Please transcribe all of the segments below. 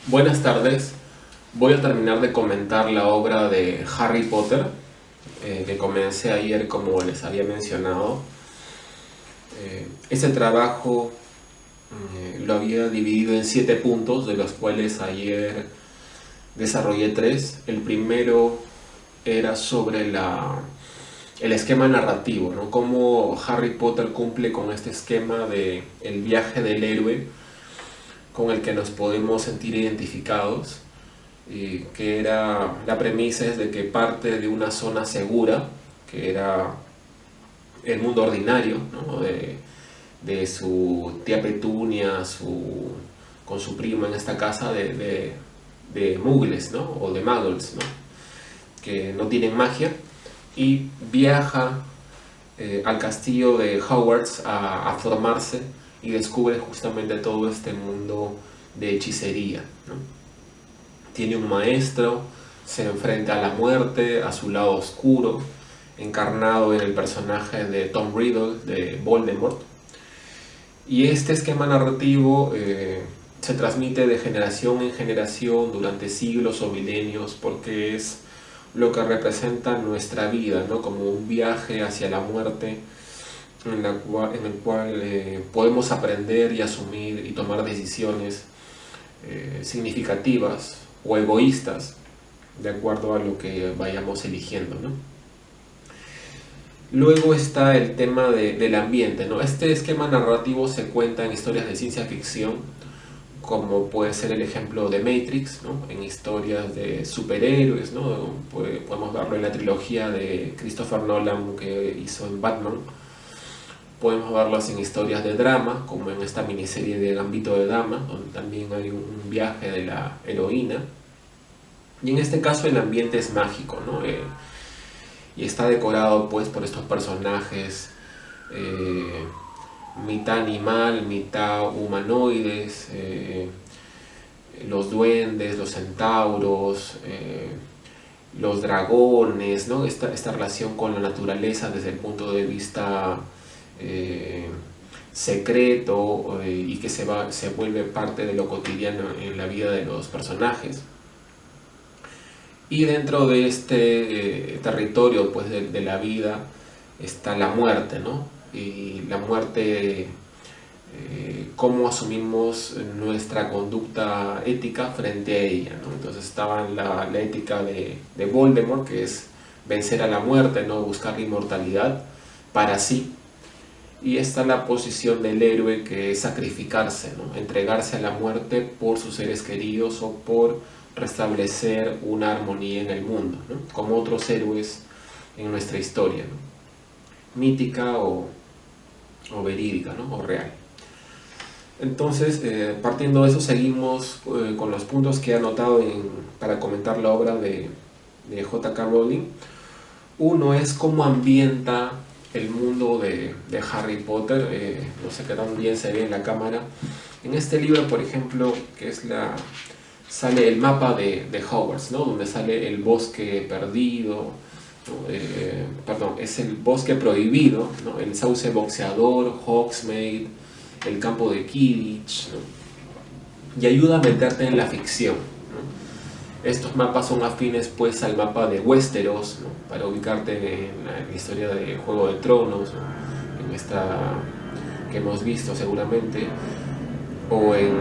Buenas tardes. Voy a terminar de comentar la obra de Harry Potter, que comencé ayer como les había mencionado. Ese trabajo lo había dividido en 7 puntos, de los cuales ayer desarrollé 3. El primero era sobre el esquema narrativo, ¿no? Cómo Harry Potter cumple con este esquema de el viaje del héroe con el que nos podemos sentir identificados, que era la premisa es de que parte de una zona segura, que era el mundo ordinario, ¿no? de su tía Petunia, con su primo en esta casa de muggles, ¿no? O de muggles, ¿no? Que no tienen magia, y viaja al castillo de Hogwarts a formarse y descubre justamente todo este mundo de hechicería, ¿no? Tiene un maestro, se enfrenta a la muerte, a su lado oscuro, encarnado en el personaje de Tom Riddle, de Voldemort. Y este esquema narrativo se transmite de generación en generación durante siglos o milenios, porque es lo que representa nuestra vida, ¿no? Como un viaje hacia la muerte en el cual podemos aprender y asumir y tomar decisiones significativas o egoístas de acuerdo a lo que vayamos eligiendo, ¿no? Luego está el tema del ambiente, ¿no? Este esquema narrativo se cuenta en historias de ciencia ficción, como puede ser el ejemplo de Matrix, ¿no? En historias de superhéroes, ¿no? Podemos verlo en la trilogía de Christopher Nolan que hizo en Batman. Podemos verlos en historias de drama, como en esta miniserie de Gambito de Dama, donde también hay un viaje de la heroína. Y en este caso el ambiente es mágico, ¿no? Y está decorado pues por estos personajes mitad animal, mitad humanoides, los duendes, los centauros, los dragones, ¿no? Esta relación con la naturaleza desde el punto de vista secreto, y que se vuelve parte de lo cotidiano en la vida de los personajes. Y dentro de este territorio pues, de la vida está la muerte, ¿no? Y la muerte, cómo asumimos nuestra conducta ética frente a ella, ¿no? Entonces estaba la ética de Voldemort, que es vencer a la muerte, ¿no? Buscar la inmortalidad para sí. Y está la posición del héroe, que es sacrificarse, ¿no? Entregarse a la muerte por sus seres queridos o por restablecer una armonía en el mundo, ¿no? Como otros héroes en nuestra historia, ¿no? Mítica o verídica, ¿no? O real. Entonces, partiendo de eso, seguimos con los puntos que he anotado para comentar la obra de J.K. Rowling. Uno es cómo ambienta el mundo de Harry Potter, no sé qué tan bien se ve en la cámara. En este libro, por ejemplo, que es sale el mapa de Hogwarts, ¿no? Donde sale el bosque perdido, ¿no? Perdón, es el bosque prohibido, ¿no? El sauce boxeador, Hogsmeade, el campo de Quidditch, ¿no? Y ayuda a meterte en la ficción, ¿no? Estos mapas son afines pues al mapa de Westeros, ¿no? Para ubicarte en la historia de Juego de Tronos, ¿no? En esta que hemos visto seguramente, o en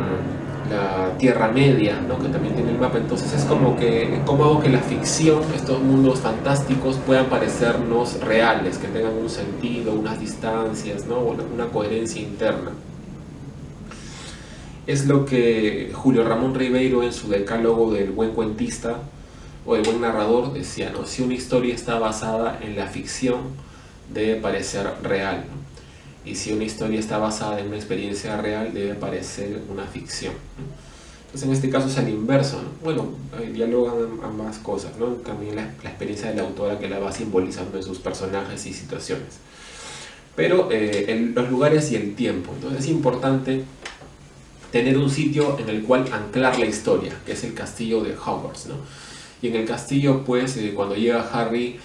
la Tierra Media, ¿no? Que también tiene el mapa. Entonces es como hago que la ficción, estos mundos fantásticos, puedan parecernos reales, que tengan un sentido, unas distancias, ¿no? Una coherencia interna. Es lo que Julio Ramón Ribeiro, en su decálogo del buen cuentista o el buen narrador, decía, ¿no? Si una historia está basada en la ficción, debe parecer real, ¿no? Y si una historia está basada en una experiencia real, debe parecer una ficción, ¿no? Entonces en este caso es al inverso, ¿no? Bueno, dialogan ambas cosas, ¿no? También la experiencia de la autora, que la va simbolizando en sus personajes y situaciones. Pero los lugares y el tiempo. Entonces es importante tener un sitio en el cual anclar la historia, que es el castillo de Hogwarts, ¿no? Y en el castillo, pues, cuando llega Harry,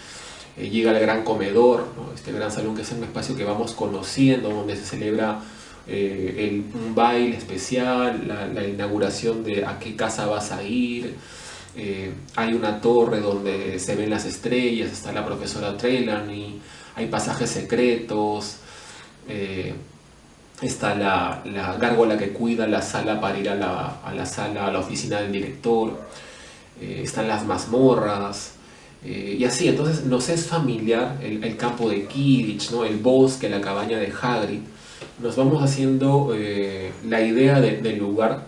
llega al gran comedor, ¿no? Este gran salón, que es un espacio que vamos conociendo, donde se celebra un baile especial, la inauguración de a qué casa vas a ir. Hay una torre donde se ven las estrellas, está la profesora Trelawney, hay pasajes secretos, está la gárgola que cuida la sala para ir a la oficina del director, están las mazmorras, y así. Entonces nos es familiar el campo de Quidditch, ¿no? El bosque, la cabaña de Hagrid. Nos vamos haciendo la idea del lugar,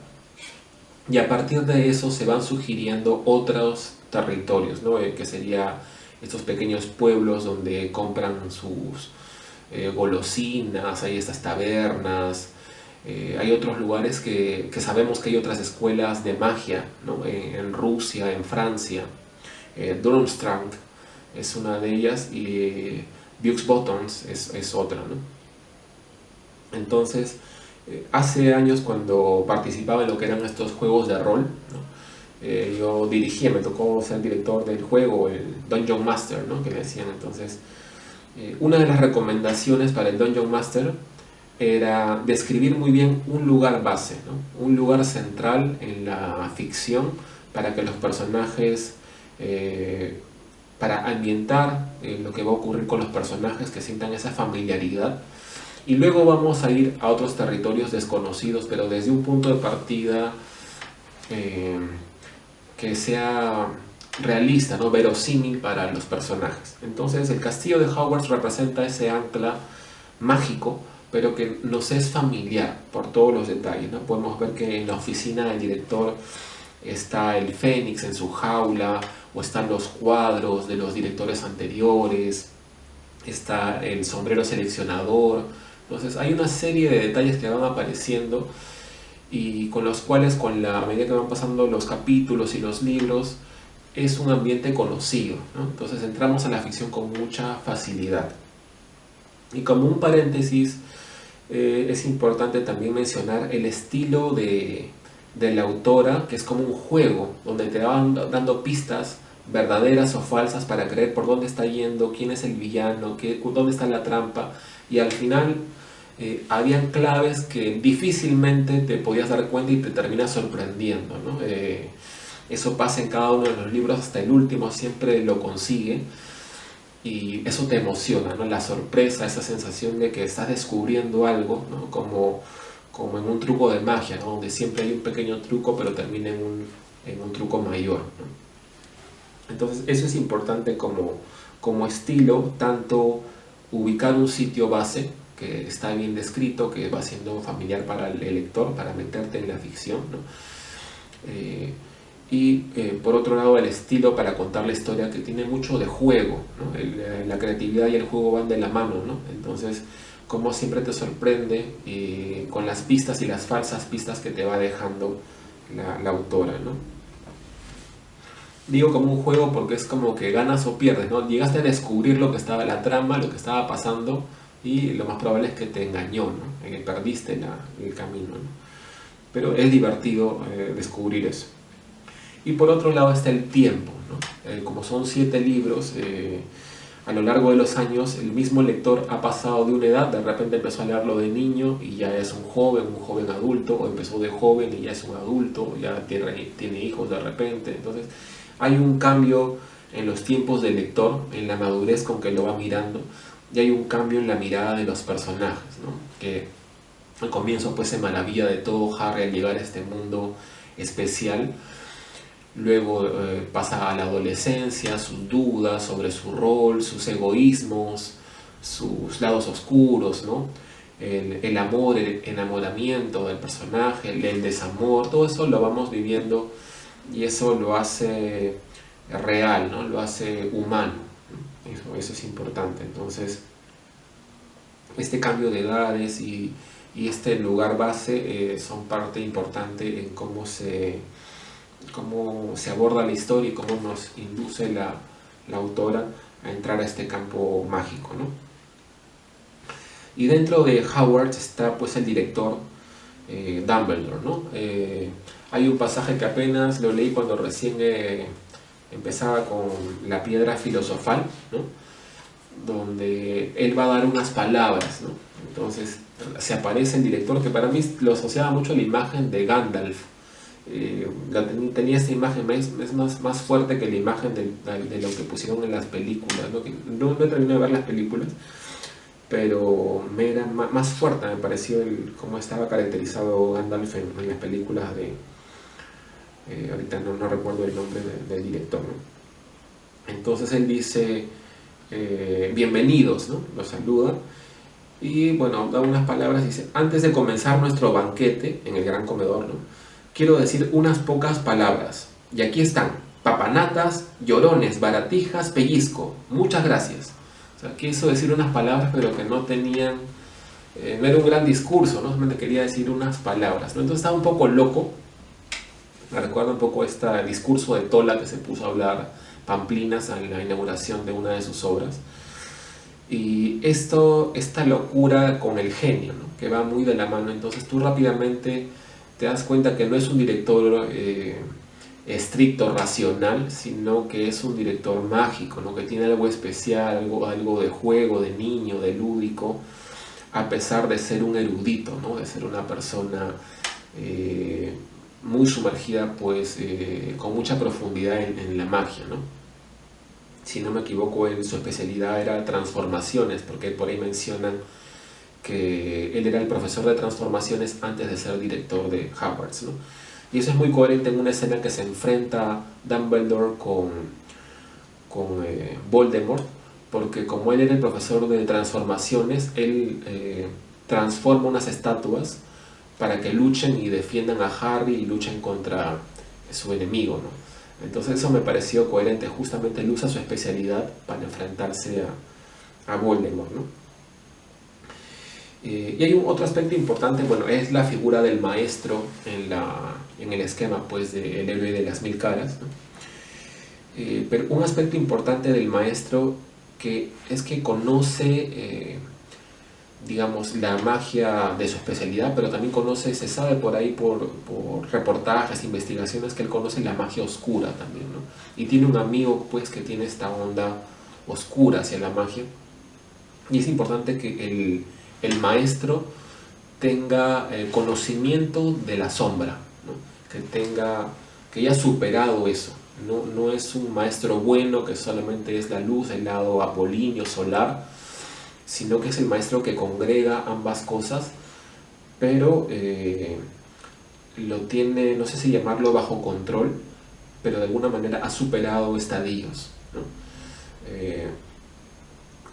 y a partir de eso se van sugiriendo otros territorios, ¿no? Que sería estos pequeños pueblos donde compran sus golosinas, hay estas tabernas, hay otros lugares que sabemos que hay otras escuelas de magia, ¿no? En Rusia, en Francia, Durmstrang es una de ellas, y Bux Buttons es otra, ¿no? Entonces, hace años, cuando participaba en lo que eran estos juegos de rol, ¿no? Yo dirigía, me tocó ser director del juego, el Dungeon Master, ¿no? Que le decían. Entonces, una de las recomendaciones para el Dungeon Master era describir muy bien un lugar base, ¿no? Un lugar central en la ficción, para que los personajes, para ambientar lo que va a ocurrir con los personajes, que sientan esa familiaridad. Y luego vamos a ir a otros territorios desconocidos, pero desde un punto de partida que sea realista, ¿no? Verosímil para los personajes. Entonces el castillo de Hogwarts representa ese ancla mágico, pero que nos es familiar por todos los detalles, ¿no? Podemos ver que en la oficina del director está el Fénix en su jaula, o están los cuadros de los directores anteriores, está el sombrero seleccionador. Entonces hay una serie de detalles que van apareciendo, y con los cuales, a medida que van pasando los capítulos y los libros, es un ambiente conocido, ¿no? Entonces entramos a la ficción con mucha facilidad. Y como un paréntesis, es importante también mencionar el estilo de la autora, que es como un juego, donde te van dando pistas verdaderas o falsas para creer por dónde está yendo, quién es el villano, dónde está la trampa, y al final habían claves que difícilmente te podías dar cuenta y te terminas sorprendiendo, ¿no? Eso pasa en cada uno de los libros, hasta el último siempre lo consigue, y eso te emociona, ¿no? La sorpresa, esa sensación de que estás descubriendo algo, ¿no? Como en un truco de magia, ¿no? Donde siempre hay un pequeño truco, pero termina en un truco mayor, ¿no? Entonces eso es importante como estilo, tanto ubicar un sitio base que está bien descrito, que va siendo familiar para el lector, para meterte en la ficción, ¿no? Por otro lado, el estilo para contar la historia, que tiene mucho de juego, ¿no? La creatividad y el juego van de la mano, ¿no? Entonces, como siempre te sorprende con las pistas y las falsas pistas que te va dejando la autora, ¿no? Digo como un juego porque es como que ganas o pierdes, ¿no? Llegaste a descubrir lo que estaba, la trama, lo que estaba pasando, y lo más probable es que te engañó, ¿no? Que perdiste el camino, ¿no? Pero es divertido descubrir eso. Y por otro lado está el tiempo, ¿no? Como son 7 libros, a lo largo de los años el mismo lector ha pasado de una edad, de repente empezó a leerlo de niño y ya es un joven adulto, o empezó de joven y ya es un adulto, ya tiene hijos de repente. Entonces hay un cambio en los tiempos del lector, en la madurez con que lo va mirando, y hay un cambio en la mirada de los personajes, ¿no? Que al comienzo pues se maravilla de todo Harry al llegar a este mundo especial. Luego pasa a la adolescencia, sus dudas sobre su rol, sus egoísmos, sus lados oscuros, ¿no? El amor, el enamoramiento del personaje, el desamor, todo eso lo vamos viviendo, y eso lo hace real, ¿no? Lo hace humano, ¿no? Eso es importante. Entonces, este cambio de edades y este lugar base son parte importante en cómo se aborda la historia y cómo nos induce la autora a entrar a este campo mágico, ¿no? Y dentro de Hogwarts está pues el director Dumbledore, ¿no? Hay un pasaje que apenas lo leí cuando recién empezaba con la piedra filosofal, ¿no? Donde él va a dar unas palabras, ¿no? Entonces se aparece el director, que para mí lo asociaba mucho a la imagen de Gandalf. Tenía esta imagen, es más fuerte que la imagen de lo que pusieron en las películas, ¿no? No he terminado de ver las películas, pero me era más fuerte, me pareció cómo estaba caracterizado Gandalf en las películas de... ahorita no recuerdo el nombre del director, ¿no? Entonces él dice, bienvenidos, ¿no? Los saluda. Y bueno, da unas palabras y dice, antes de comenzar nuestro banquete en el gran comedor, ¿no? Quiero decir unas pocas palabras. Y aquí están, papanatas, llorones, baratijas, pellizco. Muchas gracias. O sea, quiso decir unas palabras, pero que no tenían, no era un gran discurso, ¿no? Solamente quería decir unas palabras, ¿no? Entonces estaba un poco loco. Me recuerda un poco este discurso de Tola que se puso a hablar pamplinas en la inauguración de una de sus obras. Y esta locura con el genio, ¿no? Que va muy de la mano. Entonces tú rápidamente te das cuenta que no es un director estricto, racional, sino que es un director mágico, ¿no? Que tiene algo especial, algo de juego, de niño, de lúdico, a pesar de ser un erudito, ¿no? De ser una persona muy sumergida, pues, con mucha profundidad en la magia, ¿no? Si no me equivoco, su especialidad era transformaciones, porque por ahí mencionan que él era el profesor de transformaciones antes de ser director de Hogwarts, ¿no? Y eso es muy coherente en una escena que se enfrenta Dumbledore con Voldemort, porque como él era el profesor de transformaciones, él transforma unas estatuas para que luchen y defiendan a Harry y luchen contra su enemigo, ¿no? Entonces eso me pareció coherente, justamente él usa su especialidad para enfrentarse a Voldemort, ¿no? Y hay otro aspecto importante, bueno, es la figura del maestro en el esquema, pues, del héroe de las mil caras, ¿no? Pero un aspecto importante del maestro es que conoce, digamos, la magia de su especialidad, pero también se sabe por ahí por reportajes, investigaciones, que él conoce la magia oscura también, ¿no? Y tiene un amigo, pues, que tiene esta onda oscura hacia la magia. Y es importante que el maestro tenga conocimiento de la sombra, ¿no? Que haya superado eso. No es un maestro bueno que solamente es la luz, el lado apolíneo, solar, sino que es el maestro que congrega ambas cosas, pero lo tiene, no sé si llamarlo bajo control, pero de alguna manera ha superado estadios, ¿no?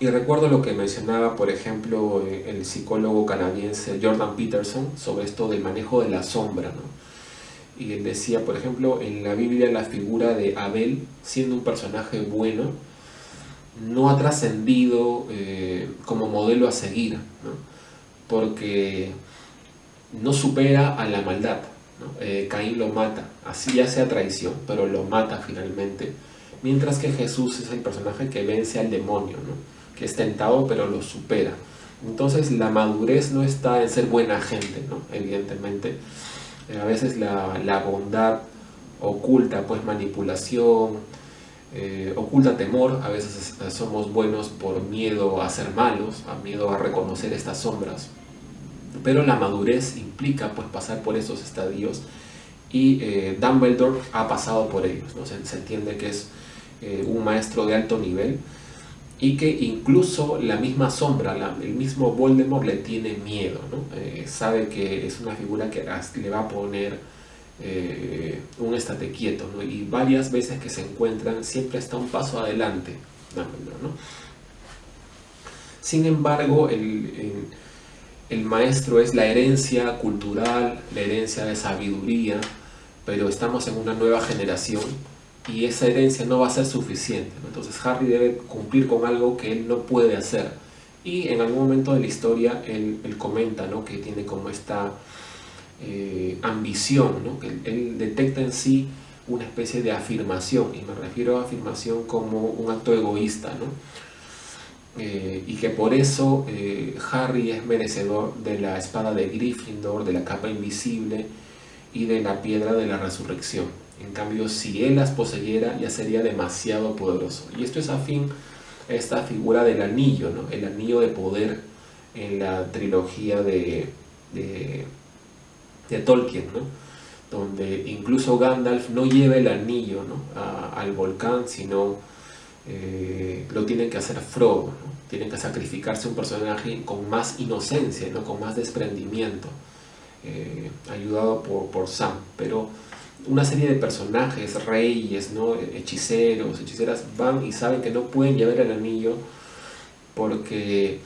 Y recuerdo lo que mencionaba, por ejemplo, el psicólogo canadiense Jordan Peterson sobre esto del manejo de la sombra, ¿no? Y él decía, por ejemplo, en la Biblia la figura de Abel, siendo un personaje bueno, no ha trascendido como modelo a seguir, ¿no? Porque no supera a la maldad, ¿no? Caín lo mata, así ya sea traición, pero lo mata finalmente, mientras que Jesús es el personaje que vence al demonio, ¿no? Que es tentado pero lo supera. Entonces la madurez no está en ser buena gente, ¿no? Evidentemente. A veces la bondad oculta pues manipulación, oculta temor. A veces somos buenos por miedo a ser malos, a miedo a reconocer estas sombras. Pero la madurez implica pues pasar por esos estadios, y Dumbledore ha pasado por ellos, ¿no? Se entiende que es un maestro de alto nivel, y que incluso la misma sombra, el mismo Voldemort le tiene miedo, ¿no? Sabe que es una figura que le va a poner un estate quieto, ¿no? Y varias veces que se encuentran siempre está un paso adelante Dumbledore, ¿no? Sin embargo, el maestro es la herencia cultural, la herencia de sabiduría, pero estamos en una nueva generación y esa herencia no va a ser suficiente, ¿no? Entonces Harry debe cumplir con algo que él no puede hacer, y en algún momento de la historia él comenta, ¿no? Que tiene como esta ambición, ¿no? Que él detecta en sí una especie de afirmación, y me refiero a afirmación como un acto egoísta, ¿no? Y que por eso Harry es merecedor de la espada de Gryffindor, de la capa invisible y de la piedra de la resurrección. En cambio, si él las poseyera, ya sería demasiado poderoso. Y esto es afín a esta figura del anillo, ¿no? El anillo de poder en la trilogía de Tolkien, ¿no? Donde incluso Gandalf no lleva el anillo, ¿no? al volcán, sino lo tienen que hacer Frodo, ¿no? Tienen que sacrificarse un personaje con más inocencia, ¿no? Con más desprendimiento, ayudado por Sam. Pero una serie de personajes, reyes, ¿no? Hechiceros, hechiceras, van y saben que no pueden llevar el anillo porque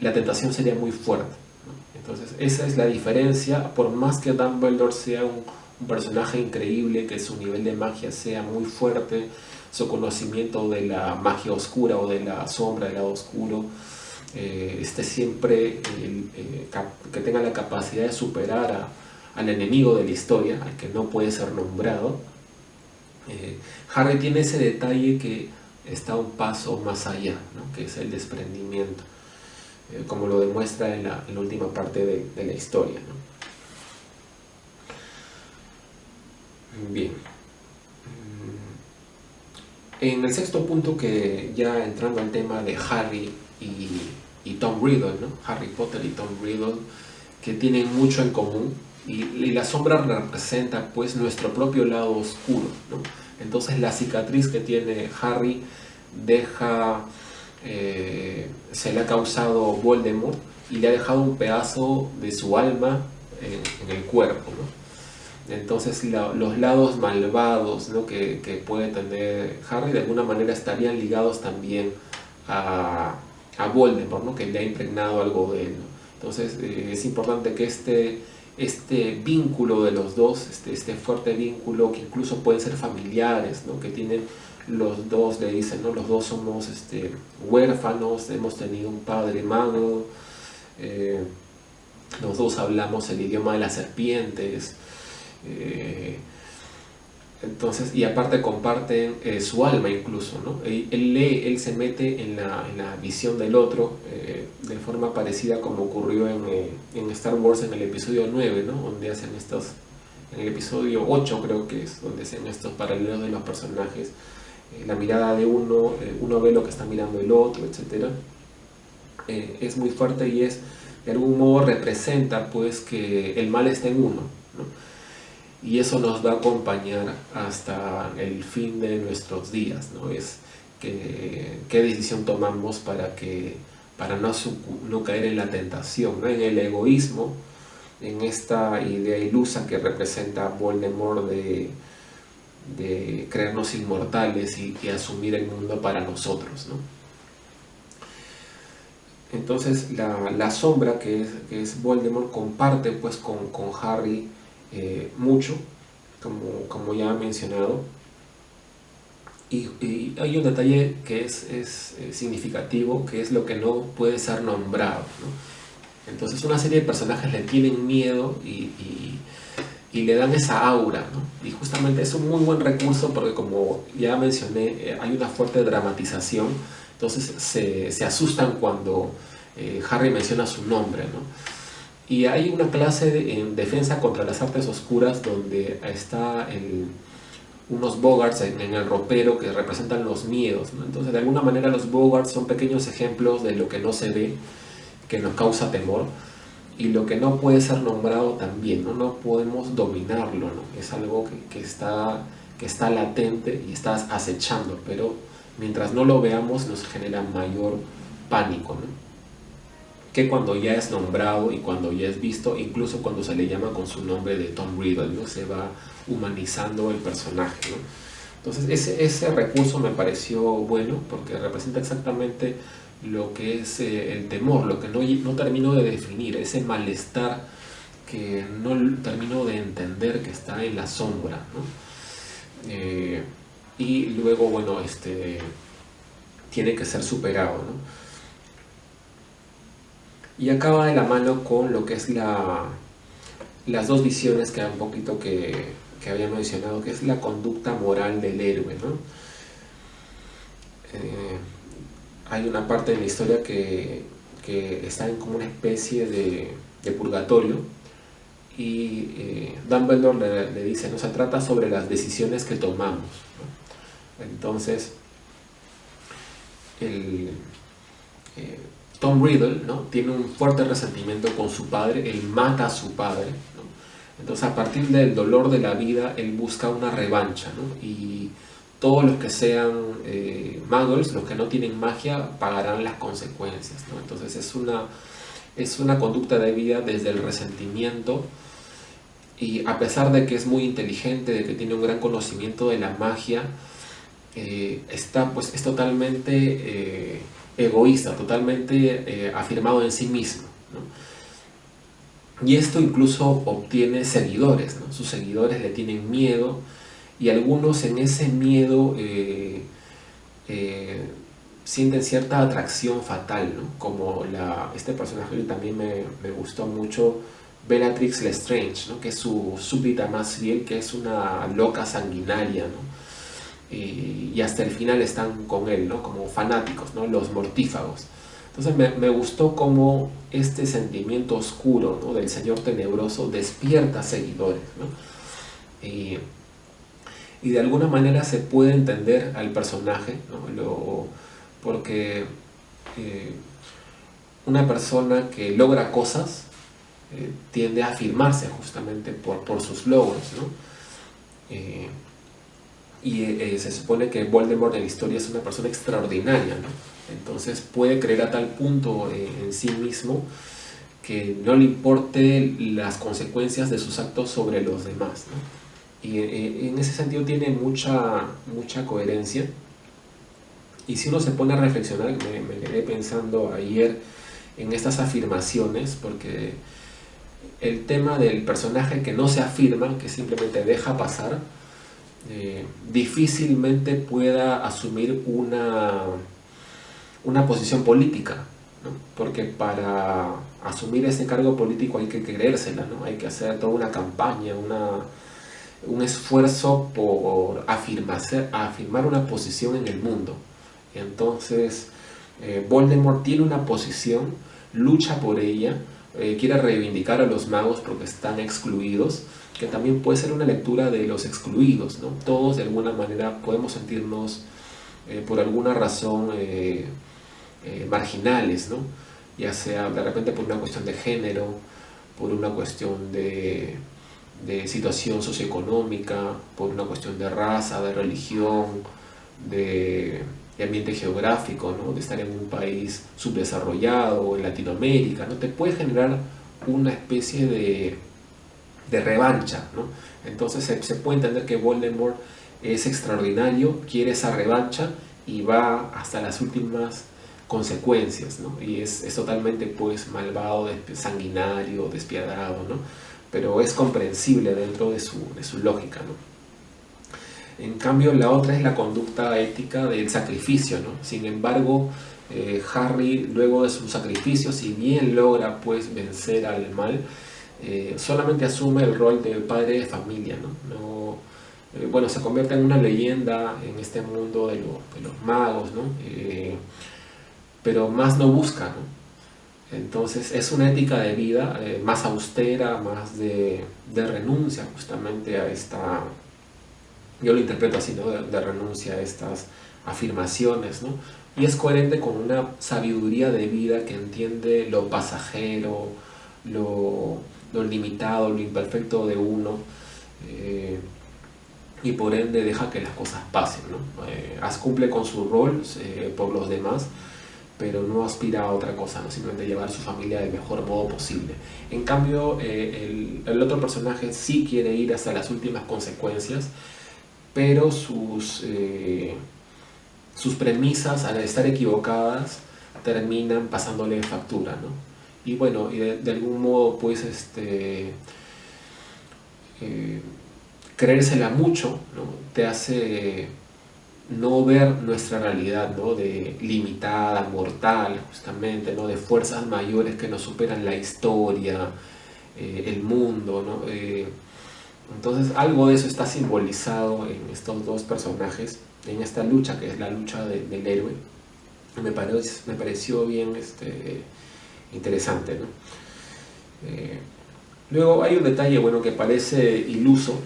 la tentación sería muy fuerte, ¿no? Entonces esa es la diferencia. Por más que Dumbledore sea un personaje increíble, que su nivel de magia sea muy fuerte, su conocimiento de la magia oscura o de la sombra, del lado oscuro, siempre que tenga la capacidad de superar al enemigo de la historia, al que no puede ser nombrado. Harry tiene ese detalle que está un paso más allá, ¿no? Que es el desprendimiento, como lo demuestra en la última parte de la historia, ¿no? Bien. En el sexto punto, que ya entrando al tema de Harry y Tom Riddle, ¿no? Harry Potter y Tom Riddle, que tienen mucho en común, y la sombra representa pues nuestro propio lado oscuro, ¿no? Entonces la cicatriz que tiene Harry se le ha causado Voldemort y le ha dejado un pedazo de su alma en el cuerpo, ¿no? Entonces los lados malvados, ¿no? que puede tener Harry, de alguna manera estarían ligados también a Voldemort, ¿no? Que le ha impregnado algo de él, ¿no? Entonces es importante que este vínculo de los dos, este fuerte vínculo, que incluso pueden ser familiares, ¿no? Que tienen los dos, le dicen, ¿no? Los dos somos huérfanos, hemos tenido un padre mago, los dos hablamos el idioma de las serpientes. Entonces, y aparte comparten su alma incluso, ¿no? Él se mete en la visión del otro, de forma parecida como ocurrió en Star Wars en el episodio 9, ¿no? Donde hacen en el episodio 8 creo que es, donde hacen estos paralelos de los personajes, la mirada de uno ve lo que está mirando el otro, etc. Es muy fuerte y de algún modo representa pues que el mal está en uno, ¿no? Y eso nos va a acompañar hasta el fin de nuestros días, ¿no? Es qué decisión tomamos para no caer en la tentación, ¿no? En el egoísmo, en esta idea ilusa que representa Voldemort de creernos inmortales y asumir el mundo para nosotros, ¿no? Entonces la sombra que es Voldemort comparte pues con Harry mucho, como ya he mencionado, y hay un detalle que es significativo, que es lo que no puede ser nombrado, ¿no? Entonces una serie de personajes le tienen miedo y le dan esa aura, ¿no? Y justamente es un muy buen recurso porque, como ya mencioné, hay una fuerte dramatización. Entonces se asustan cuando Harry menciona su nombre, ¿no? Y hay una clase en defensa contra las artes oscuras donde está unos Boggarts en el ropero que representan los miedos, ¿no? Entonces, de alguna manera, los Boggarts son pequeños ejemplos de lo que no se ve, que nos causa temor, y lo que no puede ser nombrado también, ¿no? No podemos dominarlo, ¿no? Es algo que está latente y está acechando, pero mientras no lo veamos nos genera mayor pánico, ¿no? Que cuando ya es nombrado y cuando ya es visto, incluso cuando se le llama con su nombre de Tom Riddle, ¿no? Se va humanizando el personaje, ¿no? Entonces ese recurso me pareció bueno porque representa exactamente lo que es el temor, lo que no termino de definir, ese malestar que no termino de entender que está en la sombra, ¿no? Y luego, bueno, tiene que ser superado, ¿no? Y acaba de la mano con lo que es las dos visiones que un poquito que había mencionado, que es la conducta moral del héroe, ¿no? Hay una parte de la historia que está en como una especie de purgatorio, y Dumbledore le dice, no, se trata sobre las decisiones que tomamos, ¿no? Entonces Tom Riddle, ¿no? Tiene un fuerte resentimiento con su padre, él mata a su padre, ¿no? Entonces a partir del dolor de la vida, él busca una revancha, ¿no? Y todos los que sean muggles, los que no tienen magia, pagarán las consecuencias, ¿no? Entonces es una conducta de vida desde el resentimiento, y a pesar de que es muy inteligente, de que tiene un gran conocimiento de la magia, pues, es totalmente egoísta, totalmente afirmado en sí mismo, ¿no? Y esto incluso obtiene seguidores, ¿no? Sus seguidores le tienen miedo, y algunos en ese miedo sienten cierta atracción fatal, ¿no? Como este personaje que también me gustó mucho, Bellatrix Lestrange, ¿no? Que es su súbdita más fiel, que es una loca sanguinaria, ¿no? Y hasta el final están con él, ¿no? Como fanáticos, ¿no? Los mortífagos. Entonces me gustó cómo este sentimiento oscuro, ¿no? Del Señor Tenebroso despierta seguidores, ¿no? Y de alguna manera se puede entender al personaje, ¿no? Porque una persona que logra cosas tiende a afirmarse justamente por sus logros, ¿no? Se supone que Voldemort en la historia es una persona extraordinaria, ¿no? Entonces puede creer a tal punto en sí mismo que no le importe las consecuencias de sus actos sobre los demás, ¿no? Y en ese sentido tiene mucha coherencia. Y si uno se pone a reflexionar, me quedé pensando ayer en estas afirmaciones, porque el tema del personaje que no se afirma, que simplemente deja pasar, difícilmente pueda asumir una posición política, ¿no? Porque para asumir ese cargo político hay que creérsela, ¿no? Hay que hacer toda una campaña, un esfuerzo por afirmar una posición en el mundo. Entonces, Voldemort tiene una posición, lucha por ella, quiere reivindicar a los magos porque están excluidos, que también puede ser una lectura de los excluidos, ¿no? Todos de alguna manera podemos sentirnos por alguna razón marginales, ¿no? Ya sea de repente por una cuestión de género, por una cuestión de situación socioeconómica, por una cuestión de raza, de religión, de ambiente geográfico, ¿no? De estar en un país subdesarrollado, en Latinoamérica, ¿no? Te puede generar una especie de revancha, ¿no? Entonces se puede entender que Voldemort es extraordinario, quiere esa revancha y va hasta las últimas consecuencias, ¿no? Y es totalmente pues malvado, sanguinario, despiadado, ¿no? Pero es comprensible dentro de su lógica, ¿no? En cambio, la otra es la conducta ética del sacrificio, ¿no? Sin embargo, Harry, luego de su sacrificio, si bien logra pues vencer al mal, solamente asume el rol de padre de familia, ¿no? Bueno, se convierte en una leyenda en este mundo de los magos, ¿no? Pero más no busca, ¿no? Entonces es una ética de vida más austera, más de renuncia justamente a esta, yo lo interpreto así, ¿no? De renuncia a estas afirmaciones, ¿no? Y es coherente con una sabiduría de vida que entiende lo pasajero, lo limitado, lo imperfecto de uno, y por ende deja que las cosas pasen, ¿no? Cumple con su rol por los demás, pero no aspira a otra cosa, ¿no? Simplemente llevar a su familia del mejor modo posible. En cambio, el otro personaje sí quiere ir hasta las últimas consecuencias, pero sus premisas, al estar equivocadas, terminan pasándole factura, ¿no? Y bueno, de algún modo, pues, creérsela mucho, ¿no? Te hace no ver nuestra realidad, ¿no? De limitada, mortal, justamente, ¿no? De fuerzas mayores que nos superan la historia, el mundo, ¿no? Entonces algo de eso está simbolizado en estos dos personajes, en esta lucha que es la lucha del héroe. Me pareció bien interesante, ¿no? Luego hay un detalle, bueno, que parece iluso,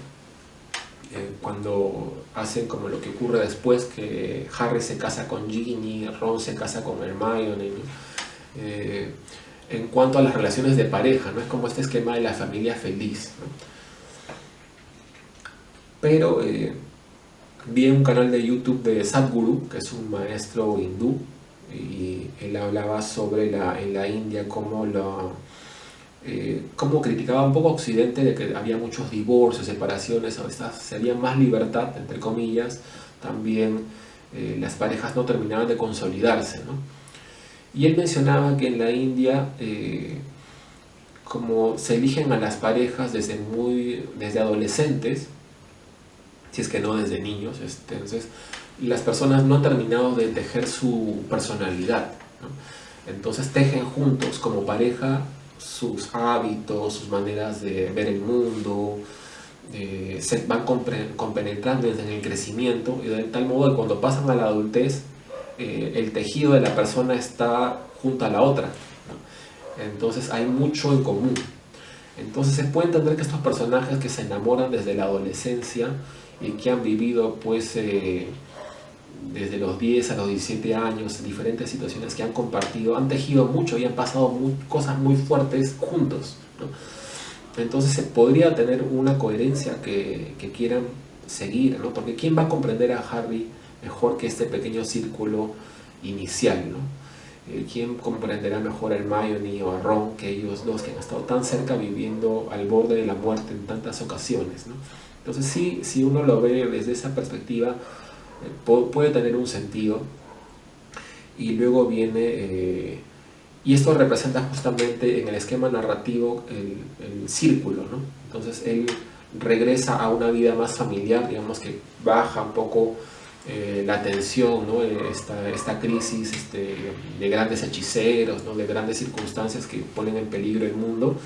cuando hacen como lo que ocurre después, que Harry se casa con Ginny, Ron se casa con Hermione, ¿no? en cuanto a las relaciones de pareja, ¿no? Es como este esquema de la familia feliz, ¿no? Pero vi un canal de YouTube de Sadhguru, que es un maestro hindú, y él hablaba sobre en la India cómo criticaba un poco a Occidente de que había muchos divorcios, separaciones, a veces se había más libertad, entre comillas, también las parejas no terminaban de consolidarse, ¿no? Y él mencionaba que en la India, como se eligen a las parejas desde adolescentes, si es que no desde niños, entonces las personas no han terminado de tejer su personalidad, ¿no? Entonces tejen juntos como pareja sus hábitos, sus maneras de ver el mundo, se van compenetrando en el crecimiento, y de tal modo que cuando pasan a la adultez, el tejido de la persona está junto a la otra, ¿no? Entonces hay mucho en común. Entonces se puede entender que estos personajes que se enamoran desde la adolescencia y que han vivido pues desde los 10 a los 17 años diferentes situaciones que han compartido, han tejido mucho y han pasado cosas muy fuertes juntos, ¿no? Entonces se podría tener una coherencia que quieran seguir, ¿no? Porque ¿quién va a comprender a Harry mejor que este pequeño círculo inicial, ¿no? ¿Quién comprenderá mejor a Hermione o a Ron que ellos dos que han estado tan cerca viviendo al borde de la muerte en tantas ocasiones, ¿no? Entonces sí, si uno lo ve desde esa perspectiva, puede tener un sentido. Y luego viene, y esto representa justamente en el esquema narrativo el círculo, ¿no? Entonces él regresa a una vida más familiar, digamos que baja un poco la tensión, ¿no? Esta crisis de grandes hechiceros, ¿no? De grandes circunstancias que ponen en peligro el mundo,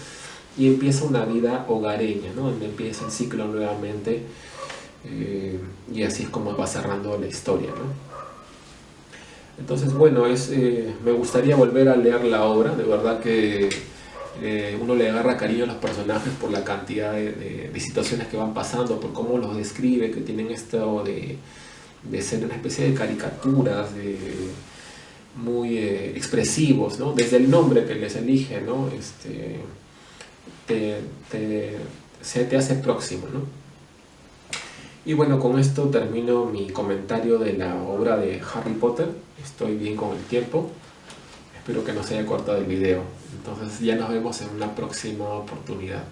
y empieza una vida hogareña, ¿no? Donde empieza el ciclo nuevamente, y así es como va cerrando la historia, ¿no? Entonces, bueno, me gustaría volver a leer la obra, de verdad que uno le agarra cariño a los personajes por la cantidad de situaciones que van pasando, por cómo los describe, que tienen esto de ser una especie de caricaturas, muy expresivos, ¿no? Desde el nombre que les elige, ¿no? Se te hace próximo, ¿no? Y bueno, con esto termino mi comentario de la obra de Harry Potter. Estoy bien con el tiempo. Espero que no se haya cortado el video. Entonces ya nos vemos en una próxima oportunidad.